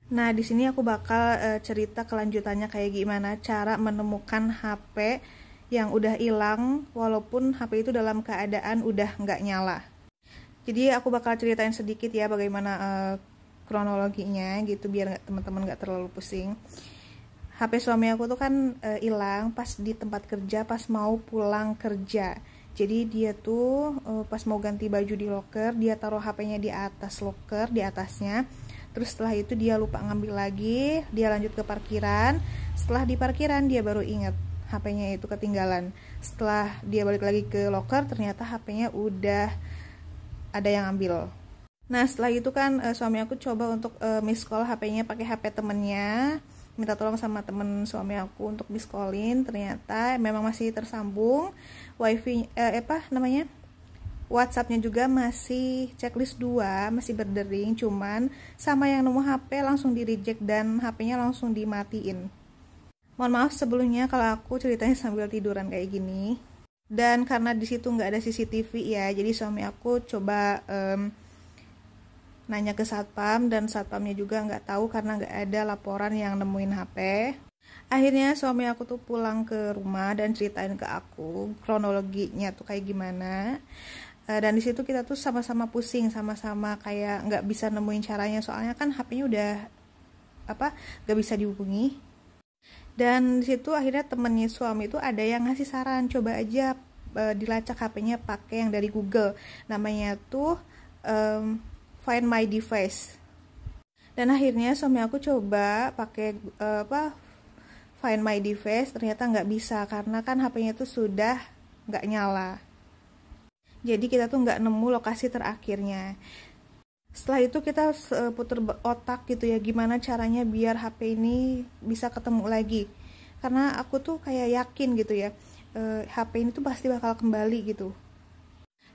Nah, di sini aku bakal cerita kelanjutannya kayak gimana cara menemukan HP yang udah hilang walaupun HP itu dalam keadaan udah nggak nyala. Jadi aku bakal ceritain sedikit ya bagaimana kronologinya gitu biar teman-teman nggak terlalu pusing. HP suami aku tuh kan hilang pas di tempat kerja pas mau pulang kerja. Jadi dia tuh pas mau ganti baju di loker, dia taruh HP-nya di atas loker, di atasnya. Terus setelah itu dia lupa ngambil lagi, dia lanjut ke parkiran. Setelah di parkiran dia baru ingat HP-nya itu ketinggalan. Setelah dia balik lagi ke loker, ternyata HP-nya udah ada yang ambil. Nah, setelah itu kan suami aku coba untuk miss call HP-nya pakai HP temennya. Minta tolong sama temen suami aku untuk miss callin, ternyata memang masih tersambung. Wifi WhatsApp-nya juga masih checklist 2, masih berdering, cuman sama yang nemu HP langsung di reject dan HP-nya langsung dimatiin. Mohon maaf sebelumnya kalau aku ceritanya sambil tiduran kayak gini. Dan karena di situ nggak ada CCTV ya, jadi suami aku coba nanya ke satpam dan satpamnya juga nggak tahu karena nggak ada laporan yang nemuin HP. Akhirnya suami aku tuh pulang ke rumah dan ceritain ke aku kronologinya tuh kayak gimana. Dan di situ kita tuh sama-sama pusing, sama-sama kayak nggak bisa nemuin caranya soalnya kan HP-nya udah nggak bisa dihubungi. Dan di situ akhirnya temennya suami itu ada yang ngasih saran, coba aja dilacak HP-nya pakai yang dari Google, namanya tuh Find My Device. Dan akhirnya suami aku coba pakai Find My Device, ternyata nggak bisa karena kan HP-nya tuh sudah nggak nyala. Jadi kita tuh nggak nemu lokasi terakhirnya. Setelah itu kita puter otak gitu ya, gimana caranya biar HP ini bisa ketemu lagi. Karena aku tuh kayak yakin gitu ya, HP ini tuh pasti bakal kembali gitu.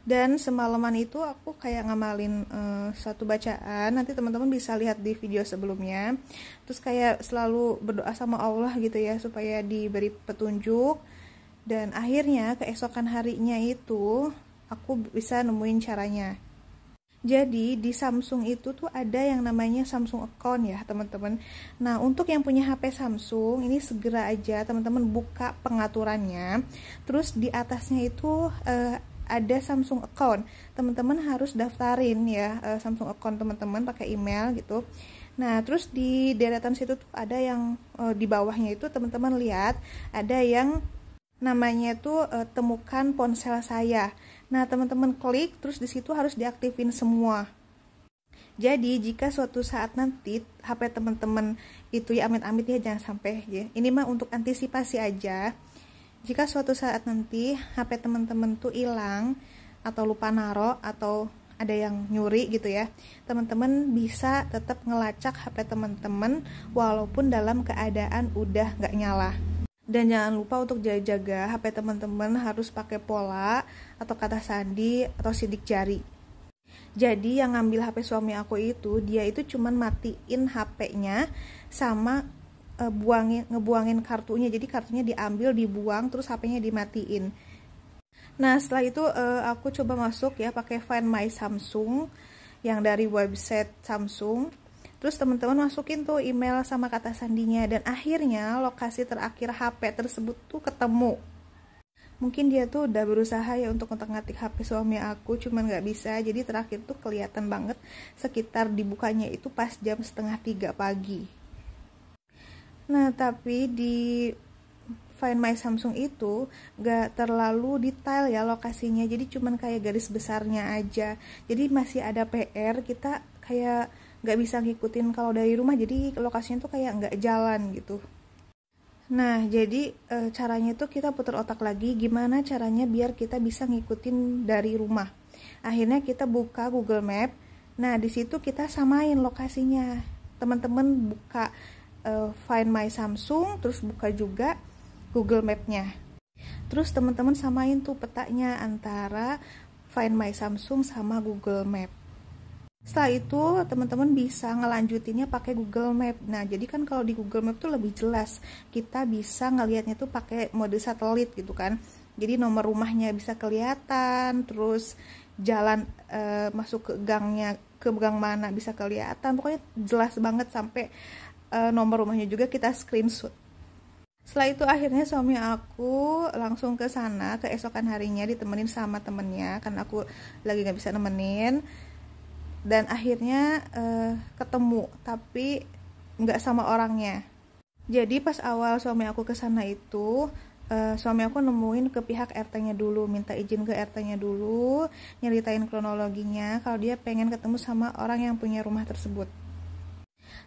Dan semalaman itu aku kayak ngamalin satu bacaan, nanti teman-teman bisa lihat di video sebelumnya. Terus kayak selalu berdoa sama Allah gitu ya, supaya diberi petunjuk. Dan akhirnya keesokan harinya itu aku bisa nemuin caranya. Jadi di Samsung itu tuh ada yang namanya Samsung Account ya teman-teman. Nah, untuk yang punya HP Samsung ini segera aja teman-teman buka pengaturannya. Terus di atasnya itu ada Samsung Account. Teman-teman harus daftarin ya Samsung Account teman-teman pakai email gitu. Nah, terus di deretan situ tuh ada yang di bawahnya itu teman-teman lihat ada yang namanya tuh temukan ponsel saya. Nah, teman-teman klik terus di situ harus diaktifin semua. Jadi, jika suatu saat nanti HP teman-teman itu ya amit-amit ya jangan sampai ya. Ini mah untuk antisipasi aja. Jika suatu saat nanti HP teman-teman tuh hilang atau lupa naro atau ada yang nyuri gitu ya, teman-teman bisa tetap ngelacak HP teman-teman walaupun dalam keadaan udah nggak nyala. Dan jangan lupa untuk jaga HP teman-teman harus pakai pola atau kata sandi atau sidik jari. Jadi yang ngambil HP suami aku itu, dia itu cuman matiin HP-nya sama ngebuangin kartunya. Jadi kartunya diambil, dibuang, terus HP-nya dimatiin. Nah, setelah itu aku coba masuk ya pakai Find My Samsung yang dari website Samsung. Terus teman-teman masukin tuh email sama kata sandinya dan akhirnya lokasi terakhir HP tersebut tuh ketemu. Mungkin dia tuh udah berusaha ya untuk ngotak-ngatik HP suami aku, cuman nggak bisa. Jadi terakhir tuh kelihatan banget sekitar dibukanya itu pas jam 2:30 pagi. Nah, tapi di Find My Samsung itu nggak terlalu detail ya lokasinya, jadi cuman kayak garis besarnya aja. Jadi masih ada PR, kita kayak nggak bisa ngikutin kalau dari rumah, jadi lokasinya tuh kayak nggak jalan gitu. Nah, jadi caranya tuh kita putar otak lagi gimana caranya biar kita bisa ngikutin dari rumah. Akhirnya kita buka Google Map. Nah, di situ kita samain lokasinya. Teman-teman buka Find My Samsung, terus buka juga Google Map-nya. Terus teman-teman samain tuh petanya antara Find My Samsung sama Google Map. Setelah itu teman-teman bisa ngelanjutinnya pakai Google Map. Nah, jadi kan kalau di Google Map tuh lebih jelas. Kita bisa ngelihatnya tuh pakai mode satelit gitu kan. Jadi nomor rumahnya bisa kelihatan, terus jalan masuk ke gangnya, ke gang mana bisa kelihatan, pokoknya jelas banget, sampai nomor rumahnya juga kita screenshot. Setelah itu akhirnya suami aku langsung ke sana keesokan harinya, ditemenin sama temennya karena aku lagi nggak bisa nemenin, dan akhirnya ketemu tapi nggak sama orangnya. Jadi pas awal suami aku ke sana itu suami aku nemuin ke pihak RT-nya dulu, minta izin ke RT-nya dulu, nyeritain kronologinya kalau dia pengen ketemu sama orang yang punya rumah tersebut.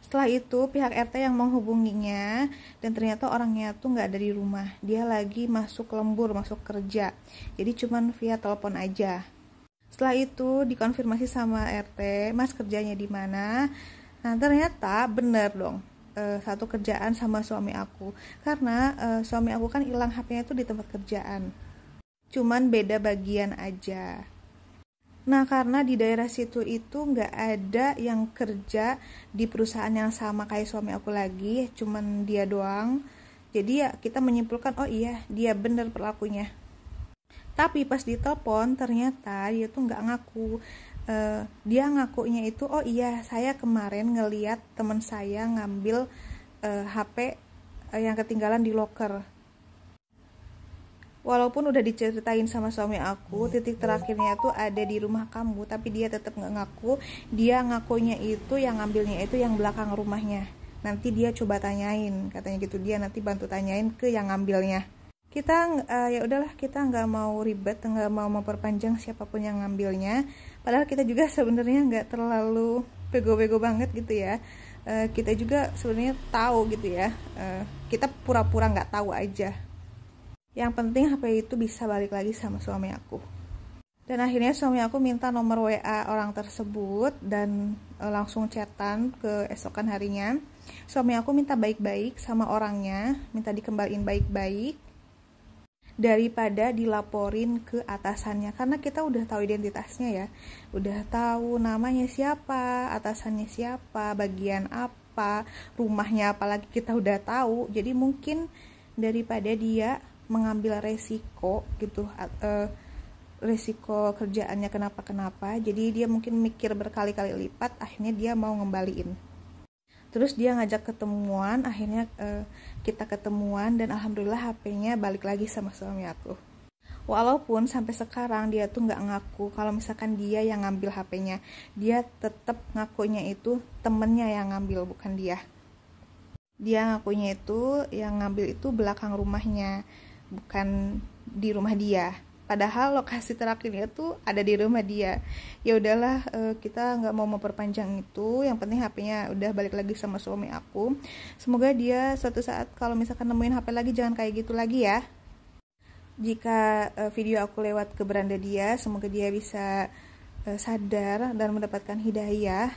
Setelah itu pihak RT yang menghubunginya, dan ternyata orangnya tuh nggak ada di rumah, dia lagi masuk lembur, masuk kerja, jadi cuman via telepon aja. Setelah itu dikonfirmasi sama RT, mas kerjanya di mana? Nah ternyata bener dong, satu kerjaan sama suami aku, karena suami aku kan hilang HP-nya tuh di tempat kerjaan, cuman beda bagian aja. Nah karena di daerah situ itu nggak ada yang kerja di perusahaan yang sama kayak suami aku lagi, cuman dia doang, jadi ya kita menyimpulkan oh iya dia bener pelakunya. Tapi pas ditelepon ternyata dia tuh nggak ngaku. Dia ngakunya itu oh iya saya kemarin ngeliat teman saya ngambil HP yang ketinggalan di locker. Walaupun udah diceritain sama suami aku, titik terakhirnya tuh ada di rumah kamu, tapi dia tetap nggak ngaku. Dia ngakunya itu yang ngambilnya itu yang belakang rumahnya. Nanti dia coba tanyain, katanya gitu, dia nanti bantu tanyain ke yang ngambilnya. Kita ya udahlah, kita nggak mau ribet, nggak mau memperpanjang siapapun yang ngambilnya. Padahal kita juga sebenarnya nggak terlalu bego-bego banget gitu ya. Kita juga sebenarnya tahu gitu ya. Kita pura-pura nggak tahu aja. Yang penting HP itu bisa balik lagi sama suami aku. Dan akhirnya suami aku minta nomor WA orang tersebut dan langsung chatan ke esokan harinya. Suami aku minta baik-baik sama orangnya, minta dikembaliin baik-baik daripada dilaporin ke atasannya, karena kita udah tahu identitasnya ya, udah tahu namanya siapa, atasannya siapa, bagian apa, rumahnya apalagi kita udah tahu. Jadi mungkin daripada dia mengambil resiko gitu, resiko kerjaannya kenapa-kenapa, jadi dia mungkin mikir berkali-kali lipat, akhirnya dia mau ngembaliin. Terus dia ngajak ketemuan, akhirnya kita ketemuan, dan alhamdulillah HP-nya balik lagi sama suami aku. Walaupun sampai sekarang dia tuh nggak ngaku kalau misalkan dia yang ngambil HP-nya, dia tetap ngakunya itu temennya yang ngambil, bukan dia. Dia ngakunya itu yang ngambil itu belakang rumahnya, bukan di rumah dia. Padahal lokasi terakhirnya tuh ada di rumah dia. Ya udahlah, kita nggak mau memperpanjang itu. Yang penting HP-nya udah balik lagi sama suami aku. Semoga dia suatu saat kalau misalkan nemuin HP lagi jangan kayak gitu lagi ya. Jika video aku lewat ke beranda dia, semoga dia bisa sadar dan mendapatkan hidayah.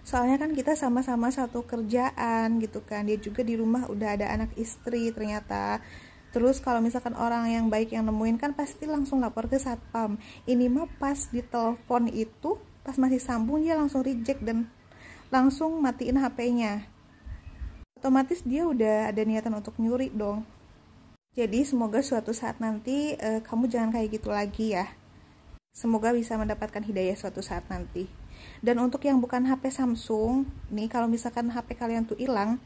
Soalnya kan kita sama-sama satu kerjaan gitu kan, dia juga di rumah udah ada anak istri ternyata. Terus kalau misalkan orang yang baik yang nemuin kan pasti langsung lapor ke satpam. Ini mah pas di telepon itu, pas masih sambung dia langsung reject dan langsung matiin HP-nya. Otomatis dia udah ada niatan untuk nyuri dong. Jadi semoga suatu saat nanti kamu jangan kayak gitu lagi ya. Semoga bisa mendapatkan hidayah suatu saat nanti. Dan untuk yang bukan HP Samsung, nih kalau misalkan HP kalian tuh hilang,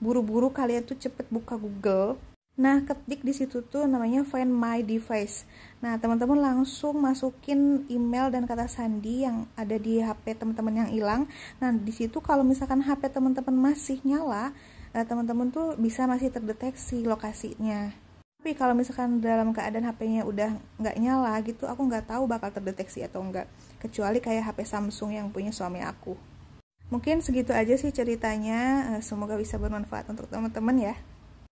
buru-buru kalian tuh cepet buka Google. Nah, ketik di situ tuh namanya Find My Device. Nah, teman-teman langsung masukin email dan kata sandi yang ada di HP teman-teman yang hilang. Nah, di situ kalau misalkan HP teman-teman masih nyala, teman-teman tuh bisa masih terdeteksi lokasinya. Tapi kalau misalkan dalam keadaan HP-nya udah nggak nyala gitu, aku nggak tahu bakal terdeteksi atau enggak. Kecuali kayak HP Samsung yang punya suami aku. Mungkin segitu aja sih ceritanya. Semoga bisa bermanfaat untuk teman-teman ya.